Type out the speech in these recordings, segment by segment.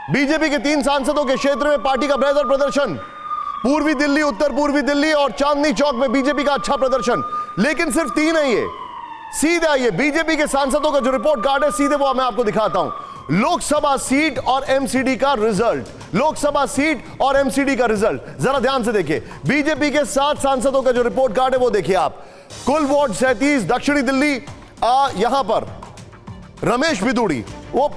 BJP के 3 सांसदों के क्षेत्र में पार्टी का बेहतर प्रदर्शन। पूर्वी दिल्ली, उत्तर पूर्वी दिल्ली और चांदनी चौक में बीजेपी का अच्छा प्रदर्शन। लेकिन सिर्फ 3 है ये। सीधे आइए बीजेपी के सांसदों का जो रिपोर्ट कार्ड है, सीधे वो मैं आपको दिखाता हूं। लोकसभा सीट और एमसीडी का रिजल्ट, लोकसभा सीट और एमसीडी का रिजल्ट जरा ध्यान से देखिए। बीजेपी के 7 सांसदों का जो रिपोर्ट कार्ड है वो देखिए आप। कुल वोट 37, दक्षिणी दिल्ली यहां पर रमेश बिदुड़ी, वो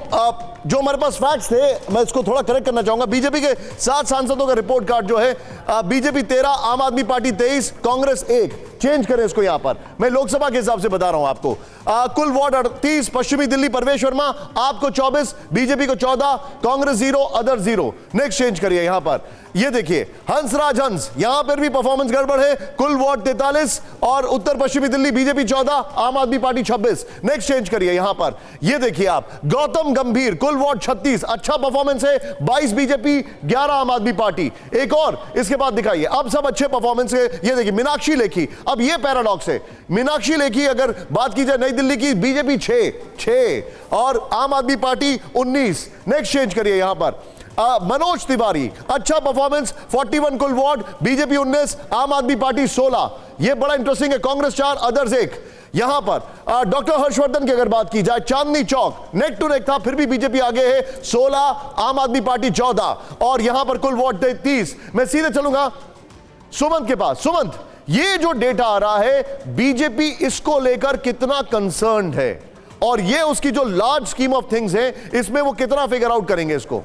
जो हमारे पास फैक्ट्स थे मैं इसको थोड़ा करेक्ट करना चाहूंगा। बीजेपी के 7 सांसदों का रिपोर्ट कार्ड जो है, बीजेपी 13, आम आदमी पार्टी 23, कांग्रेस 1। चेंज करें इसको यहां पर, मैं लोकसभा के हिसाब से बता रहा हूं आपको। कुल वोट 38, पश्चिमी दिल्ली परवेश वर्मा, आपको 24, बीजेपी को 14, कांग्रेस 0, अदर 0। नेक्स्ट चेंज करिए यहां पर, ये देखिए हंसराज हंस, यहां पर भी परफॉर्मेंस गड़बड़ है। कुल वोट 43 और उत्तर पश्चिमी दिल्ली बीजेपी 14, आम आदमी पार्टी 26। नेक्स्ट चेंज करिए यहां पर, ये देखिए आप गौतम गंभीर, कुल वोट 36, अच्छा परफॉर्मेंस है। 22 बीजेपी, 11 आम आदमी पार्टी। एक और इसके बाद दिखाइए, अब सब अच्छे परफॉर्मेंस है। ये देखिए मीनाक्षी लेखी, अब ये पैराडॉक्स है। मीनाक्षी लेखी अगर बात की जाए नई दिल्ली की, बीजेपी 6 और आम आदमी पार्टी 19। नेक्स्ट चेंज करिए यहां पर, मनोज तिवारी, अच्छा परफॉर्मेंस, 41 कुल वोट, बीजेपी 19, आम आदमी पार्टी 16। यह बड़ा इंटरेस्टिंग है, कांग्रेस 4, अदर्स 1। यहां पर डॉक्टर हर्षवर्धन की अगर बात की जाए, Chandni Chowk neck to neck था, फिर भी बीजेपी आगे है, 16, आम आदमी पार्टी 14 और यहां पर कुल वोट 33। मैं सीधे चलूंगा सुमंत के पास। सुमंत, ये जो डेटा आ रहा है, बीजेपी इसको लेकर कितना कंसर्न्ड है और ये उसकी जो लार्ज स्कीम ऑफ थिंग्स है, इसमें वो कितना फिगर आउट करेंगे इसको?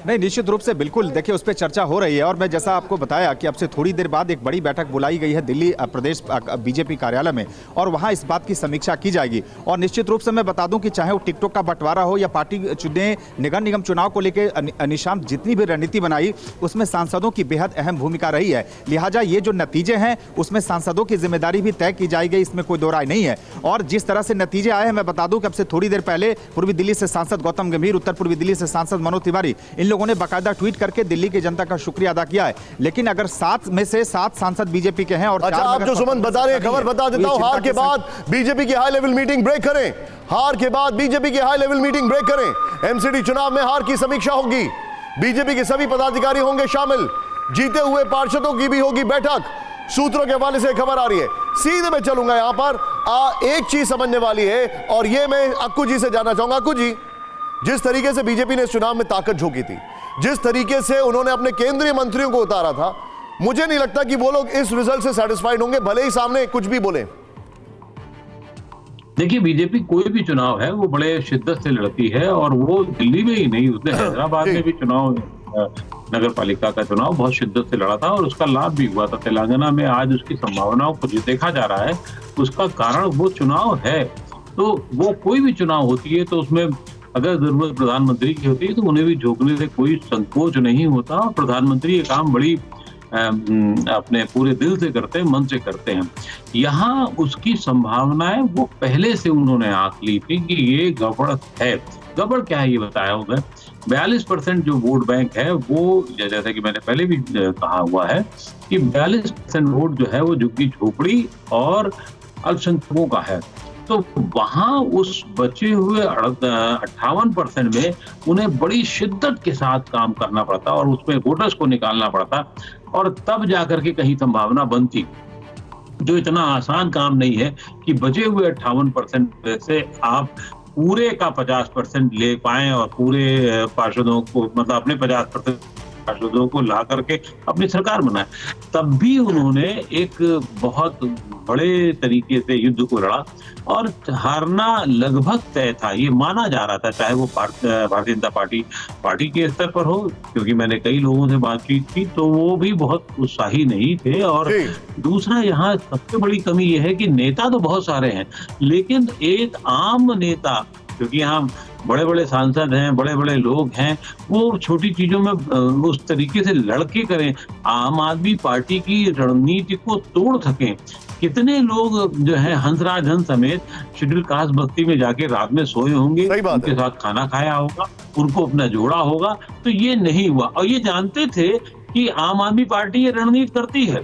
नहीं, निश्चित रूप से बिल्कुल देखिए उस पर चर्चा हो रही है। और मैं जैसा आपको बताया कि अब से थोड़ी देर बाद एक बड़ी बैठक बुलाई गई है दिल्ली प्रदेश बीजेपी कार्यालय में और वहां इस बात की समीक्षा की जाएगी। और निश्चित रूप से मैं बता दूं कि चाहे वो टिकटॉक का बंटवारा हो या पार्टी ने निगम निगम चुनाव को लेकर निशान जितनी भी रणनीति बनाई, उसमें सांसदों की बेहद अहम भूमिका रही है। लिहाजा ये जो नतीजे हैं उसमें सांसदों की जिम्मेदारी भी तय की जाएगी, इसमें कोई दो राय नहीं है। और जिस तरह से नतीजे आए हैं, मैं बता दूं कि अब से थोड़ी देर पहले पूर्वी दिल्ली से सांसद गौतम गंभीर, उत्तर पूर्वी दिल्ली से सांसद मनोज तिवारी, इन लोगों ने बाकायदा ट्वीट करके दिल्ली की जनता का शुक्रिया अदा किया है। लेकिन अगर 7 में से 7 सांसद बीजेपी के हैं और अच्छा, आप जो सुमन बता रहे हैं, खबर बता देता हूं, हार के बाद बीजेपी की हाई लेवल मीटिंग ब्रेक करें। हार के बाद बीजेपी की हाई लेवल मीटिंग ब्रेक करें। एमसीडी चुनाव में हार की समीक्षा होगी, बीजेपी के सभी पदाधिकारी होंगे शामिल, जीते हुए पार्षदों की भी होगी बैठक। सूत्रों के हवाले से खबर आ रही है। सीधे मैं चलूंगा यहां पर, एक चीज समझने वाली है और यह मैं अक्कू जी से जानना चाहूंगा। अक्कू जी, जिस तरीके से बीजेपी ने इस चुनाव में ताकत झोंकी थी, जिस तरीके से उन्होंने अपने केंद्रीय मंत्रियों को उतारा था, मुझे नहीं लगता कि वो लोग इस रिजल्ट से सैटिस्फाइड होंगे, भले ही सामने कुछ भी बोले। देखिए, बीजेपी कोई भी चुनाव है वो बड़े शिद्दत से लड़ती है और वो दिल्ली में ही नहीं, उसने हैदराबाद में भी चुनाव, नगर पालिका का चुनाव बहुत शिद्दत से लड़ा था और उसका लाभ भी हुआ था। तेलंगाना में आज उसकी संभावनाओं को जो देखा जा रहा है, उसका कारण वो चुनाव है। तो वो कोई भी चुनाव होती है तो उसमें अगर जरूरत प्रधानमंत्री की होती है तो उन्हें भी झोंकने से कोई संकोच नहीं होता। प्रधानमंत्री ये काम बड़ी अपने पूरे दिल से करते हैं, मन से करते हैं। यहाँ उसकी संभावनाएं वो पहले से उन्होंने आंक ली थी कि ये गड़बड़ है। गड़बड़ क्या है ये बताया उन्हें। 42% जो वोट बैंक है वो, जैसा कि मैंने पहले भी कहा हुआ है कि 42% वोट जो है वो झुग्गी झोपड़ी और अल्पसंख्यकों का है। तो वहां उस बचे हुए 58% में उन्हें बड़ी शिद्दत के साथ काम करना पड़ता और उसमें वोटर्स को निकालना पड़ता और तब जाकर के कहीं संभावना बनती, जो इतना आसान काम नहीं है कि बचे हुए 58% में से आप पूरे का 50% ले पाएं और पूरे पार्षदों को, मतलब अपने 50% पार्षदों को ला करके अपनी सरकार बनाए। तब भी उन्होंने एक बहुत बड़े तरीके से युद्ध को लड़ा और हारना लगभग तय था, ये माना जा रहा था, चाहे वो भारतीय जनता पार्टी के स्तर पर हो, क्योंकि मैंने कई लोगों से बातचीत की तो वो भी बहुत उत्साही नहीं थे। और दूसरा, यहाँ सबसे बड़ी कमी ये है कि नेता तो बहुत सारे हैं, लेकिन एक आम नेता, क्योंकि यहाँ बड़े बड़े सांसद हैं, बड़े बड़े लोग हैं, वो छोटी चीजों में उस तरीके से लड़के करें, आम आदमी पार्टी की रणनीति को तोड़ सकें। कितने लोग जो है हंसराज हंस समेत शेड्यूल कास्ट बस्ती में जाके रात में सोए होंगे, उनके साथ खाना खाया होगा, उनको अपना जोड़ा होगा, तो ये नहीं हुआ। और ये जानते थे कि आम आदमी पार्टी ये रणनीति करती है,